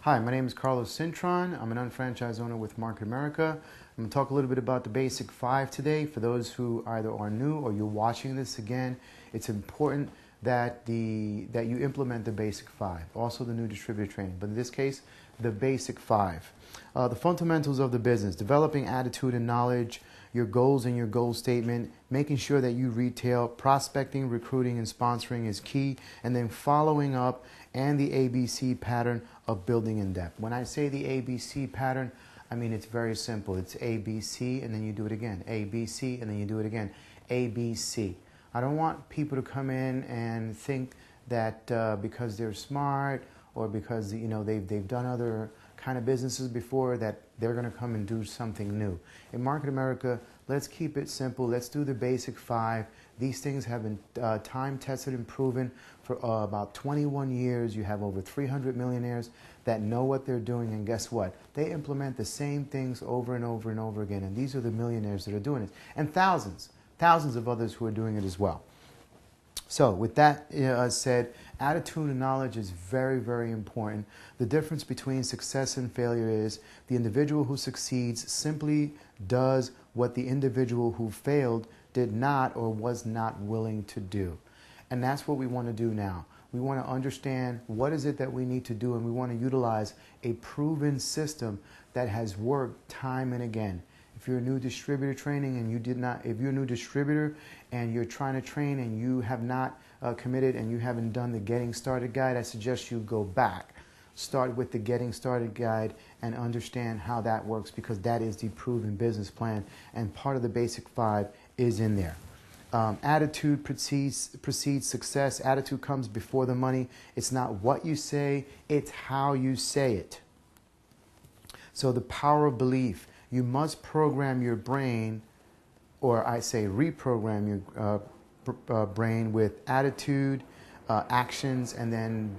Hi, my name is Carlos Cintron. I'm an unfranchised owner with Market America. I'm going to talk a little bit about the Basic 5 today. For those who either are new or you're watching this again, it's important that you implement the Basic 5, also the new distributor training, but in this case, the Basic 5. The fundamentals of the business, developing attitude and knowledge, your goals and your goal statement, making sure that you retail, prospecting, recruiting, and sponsoring is key, and then following up and the ABC pattern of building in depth. When I say the ABC pattern, I mean it's very simple. It's ABC and then you do it again. ABC and then you do it again. ABC. I don't want people to come in and think that because they're smart or because they've done other kind of businesses before that they're going to come and do something new. In Market America, let's keep it simple. Let's do the Basic 5. These things have been time tested and proven for about 21 years. You have over 300 millionaires that know what they're doing, and guess what? They implement the same things over and over and over again, and these are the millionaires that are doing it, and thousands of others who are doing it as well. So with that said, attitude and knowledge is very, very important. The difference between success and failure is the individual who succeeds simply does what the individual who failed did not or was not willing to do. And that's what we want to do now. We want to understand what is it that we need to do, and we want to utilize a proven system that has worked time and again. If you're a new distributor training and if you're a new distributor and you're trying to train and you have not committed and you haven't done the Getting Started Guide, I suggest you go back. Start with the Getting Started Guide and understand how that works, because that is the proven business plan, and part of the Basic 5 is in there. Attitude precedes success. Attitude comes before the money. It's not what you say, it's how you say it. So the power of belief. You must program your brain, or I say reprogram your brain with attitude, actions, and then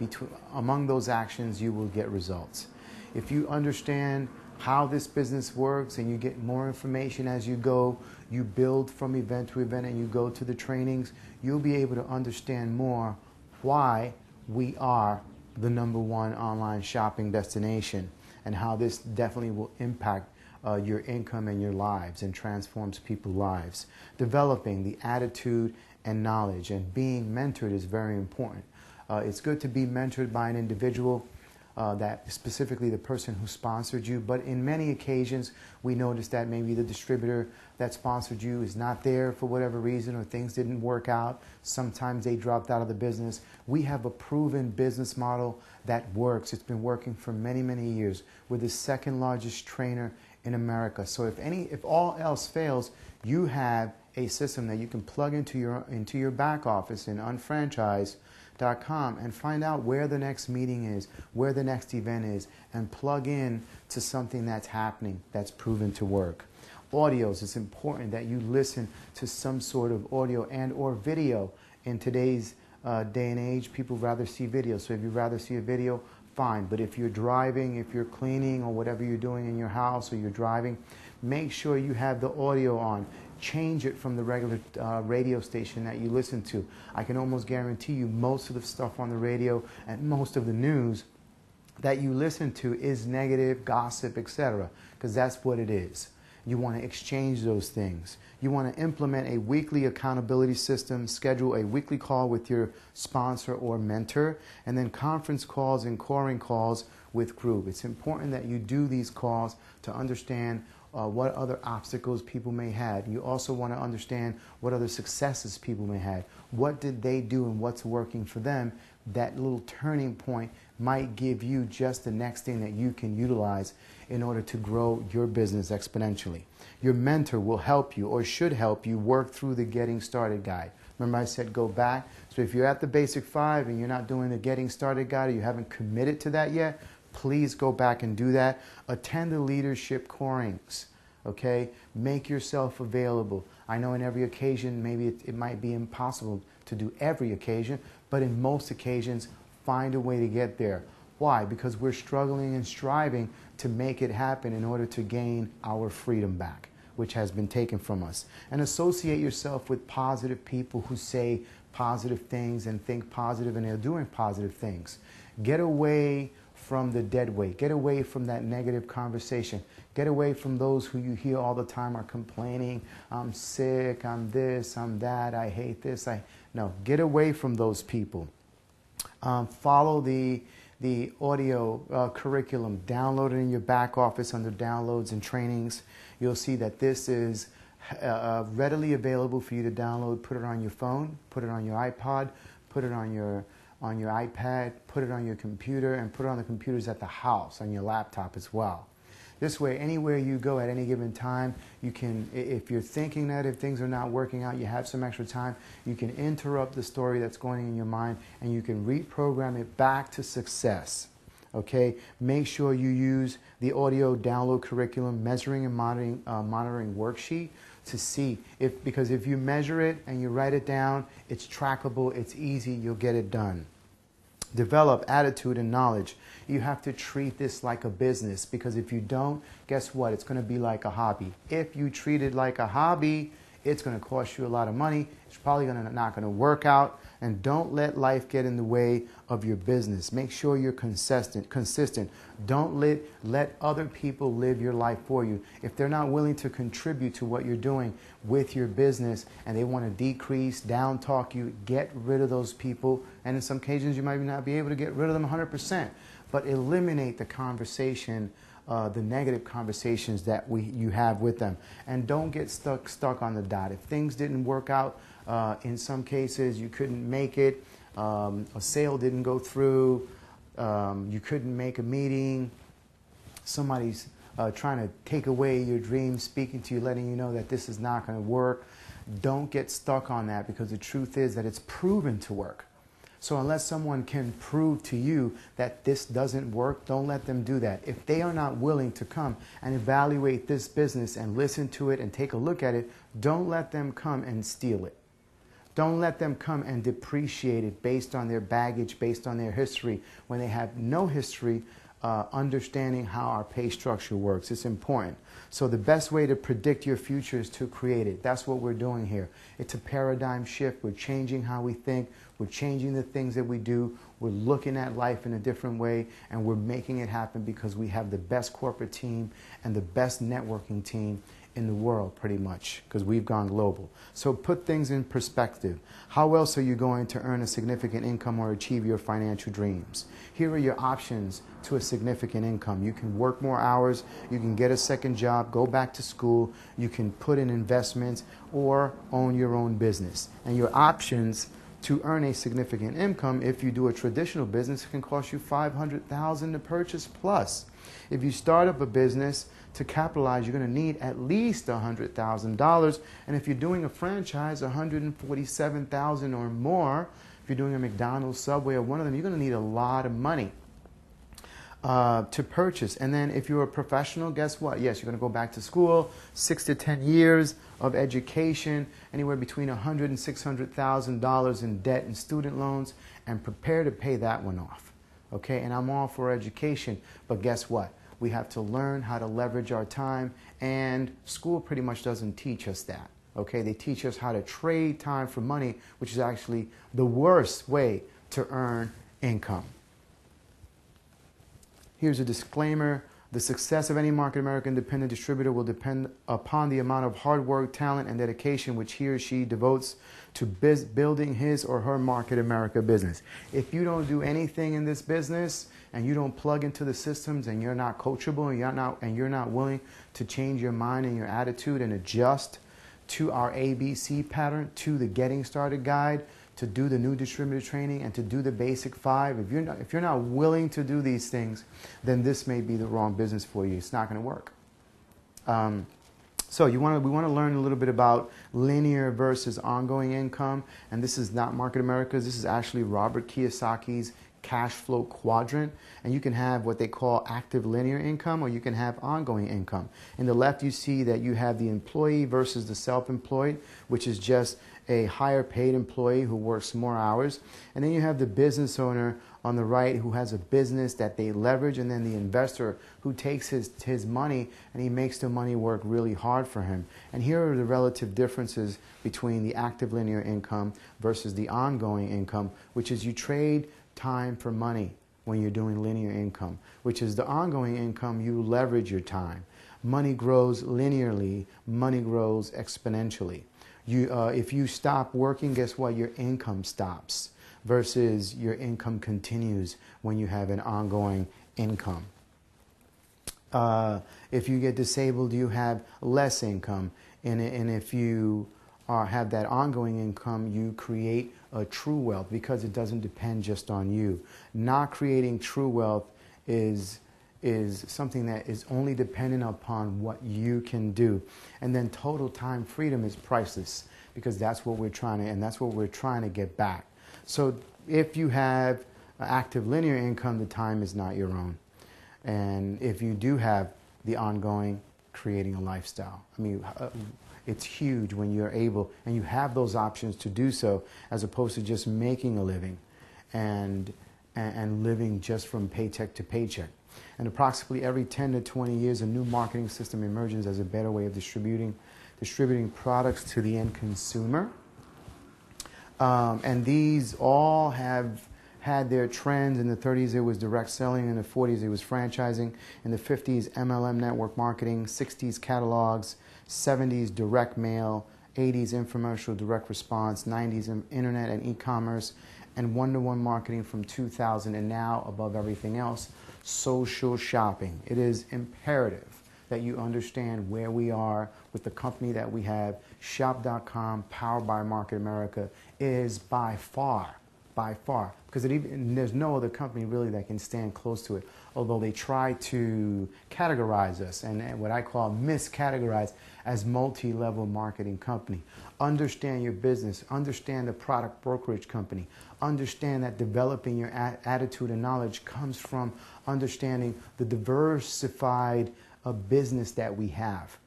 among those actions you will get results. If you understand how this business works and you get more information as you go, you build from event to event and you go to the trainings, you'll be able to understand more why we are the #1 online shopping destination and how this definitely will impact your income and your lives and transforms people's lives. Developing the attitude and knowledge and being mentored is very important. It's good to be mentored by an individual, that specifically the person who sponsored you, but in many occasions we notice that maybe the distributor that sponsored you is not there for whatever reason, or things didn't work out. Sometimes they dropped out of the business. We have a proven business model that works. It's been working for many, many years. We're the second largest trainer in America. So if all else fails, you have a system that you can plug into your back office in unfranchise.com and find out where the next meeting is, where the next event is, and plug in to something that's happening that's proven to work. Audios, it's important that you listen to some sort of audio and or video. In today's day and age, people rather see video. So if you'd rather see a video, fine. But if you're driving, if you're cleaning, or whatever you're doing in your house, or you're driving, make sure you have the audio on. Change it from the regular radio station that you listen to. I can almost guarantee you most of the stuff on the radio and most of the news that you listen to is negative, gossip, etc., because that's what it is. You want to exchange those things. You want to implement a weekly accountability system, schedule a weekly call with your sponsor or mentor, and then conference calls and coring calls with group. It's important that you do these calls to understand what other obstacles people may have. You also want to understand what other successes people may have. What did they do and what's working for them? That little turning point might give you just the next thing that you can utilize in order to grow your business exponentially. Your mentor will help you, or should help you, work through the Getting Started Guide. Remember I said go back? So if you're at the Basic 5 and you're not doing the Getting Started Guide, or you haven't committed to that yet, please go back and do that. Attend the leadership corings. Okay? Make yourself available. I know in every occasion, maybe it might be impossible to do every occasion, but in most occasions, find a way to get there. Why? Because we're struggling and striving to make it happen in order to gain our freedom back, which has been taken from us. And associate yourself with positive people who say positive things and think positive, and they're doing positive things. Get away from the dead weight. Get away from that negative conversation. Get away from those who you hear all the time are complaining. I'm sick, I'm this, I'm that, I hate this. No, get away from those people. Follow the audio curriculum. Download it in your back office under downloads and trainings. You'll see that this is readily available for you to download. Put it on your phone, put it on your iPod, put it on your iPad, put it on your computer, and put it on the computers at the house, on your laptop as well. This way, anywhere you go at any given time, you can, if you're thinking that if things are not working out, you have some extra time, you can interrupt the story that's going in your mind and you can reprogram it back to success. Okay? Make sure you use the audio download curriculum measuring and monitoring worksheet to see because if you measure it and you write it down, it's trackable, it's easy, you'll get it done. Develop attitude and knowledge. You have to treat this like a business because if you don't, guess what? It's going to be like a hobby. If you treat it like a hobby, it's going to cost you a lot of money. It's probably not going to work out. And don't let life get in the way of your business. Make sure you're consistent. Don't let other people live your life for you. If they're not willing to contribute to what you're doing with your business and they want to decrease, down talk you, get rid of those people. And in some occasions, you might not be able to get rid of them 100%. But eliminate the conversation, the negative conversations that you have with them. And don't get stuck on the dot. If things didn't work out, in some cases you couldn't make it, a sale didn't go through, you couldn't make a meeting, somebody's trying to take away your dreams, speaking to you, letting you know that this is not going to work. Don't get stuck on that because the truth is that it's proven to work. So unless someone can prove to you that this doesn't work, don't let them do that. If they are not willing to come and evaluate this business and listen to it and take a look at it, don't let them come and steal it. Don't let them come and depreciate it based on their baggage, based on their history, when they have no history understanding how our pay structure works. It's important. So the best way to predict your future is to create it. That's what we're doing here. It's a paradigm shift. We're changing how we think. We're changing the things that we do. We're looking at life in a different way, and we're making it happen because we have the best corporate team and the best networking team in the world, pretty much, because we've gone global. So put things in perspective. How else are you going to earn a significant income or achieve your financial dreams? Here are your options to a significant income. You can work more hours, you can get a second job, go back to school, you can put in investments or own your own business. And your options to earn a significant income, if you do a traditional business, it can cost you $500,000 to purchase plus. If you start up a business to capitalize, you're going to need at least $100,000. And if you're doing a franchise, $147,000 or more. If you're doing a McDonald's, Subway, or one of them, you're going to need a lot of money to purchase. And then if you're a professional, guess what? Yes, you're going to go back to school, 6 to 10 years of education, anywhere between $100,000 and $600,000 in debt and student loans, and prepare to pay that one off. Okay, and I'm all for education, but guess what? We have to learn how to leverage our time, and school pretty much doesn't teach us that. Okay, they teach us how to trade time for money, which is actually the worst way to earn income. Here's a disclaimer. The success of any Market America independent distributor will depend upon the amount of hard work, talent, and dedication which he or she devotes to building his or her Market America business. If you don't do anything in this business and you don't plug into the systems and you're not coachable and you're not willing to change your mind and your attitude and adjust to our ABC pattern, to the Getting Started Guide, to do the new distributor training, and to do the basic 5, if you're not willing to do these things, then this may be the wrong business for you. It's not going to work. So we want to learn a little bit about linear versus ongoing income, and this is not Market America's. This is actually Robert Kiyosaki's cash flow quadrant, and you can have what they call active linear income, or you can have ongoing income. In the left, you see that you have the employee versus the self-employed, which is just a higher paid employee who works more hours. And then you have the business owner on the right who has a business that they leverage, and then the investor who takes his money and he makes the money work really hard for him. And here are the relative differences between the active linear income versus the ongoing income, which is you trade time for money. when you're doing linear income, which is the ongoing income. You leverage your time. Money grows linearly. Money grows exponentially. If you stop working, guess what? Your income stops, versus your income continues when you have an ongoing income. If you get disabled, you have less income. And if you have that ongoing income, you create a true wealth because it doesn't depend just on you. Not creating true wealth is something that is only dependent upon what you can do. And then total time freedom is priceless, because that's what we're trying to get back. So if you have active linear income, the time is not your own. And if you do have the ongoing creating a lifestyle, I mean, it's huge when you're able and you have those options to do so, as opposed to just making a living and living just from paycheck to paycheck. And approximately every 10 to 20 years, a new marketing system emerges as a better way of distributing products to the end consumer. And these all have had their trends. In the 30s, it was direct selling. In the 40s, it was franchising. In the 50s, MLM network marketing. 60s, catalogs. 70s, direct mail. 80s, infomercial direct response. 90s, internet and e-commerce. And one-to-one marketing from 2000. And now, above everything else, social shopping. It is imperative that you understand where we are with the company that we have. Shop.com, powered by Market America, is by far, because there's no other company really that can stand close to it, although they try to categorize us and what I call miscategorize as multi-level marketing company. Understand your business, understand the product brokerage company, understand that developing your attitude and knowledge comes from understanding the diversified business that we have.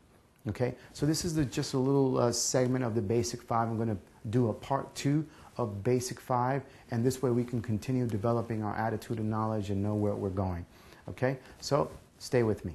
Okay, so this is just a little segment of the Basic 5. I'm going to do a part 2 of Basic 5, and this way we can continue developing our attitude and knowledge and know where we're going. Okay, so stay with me.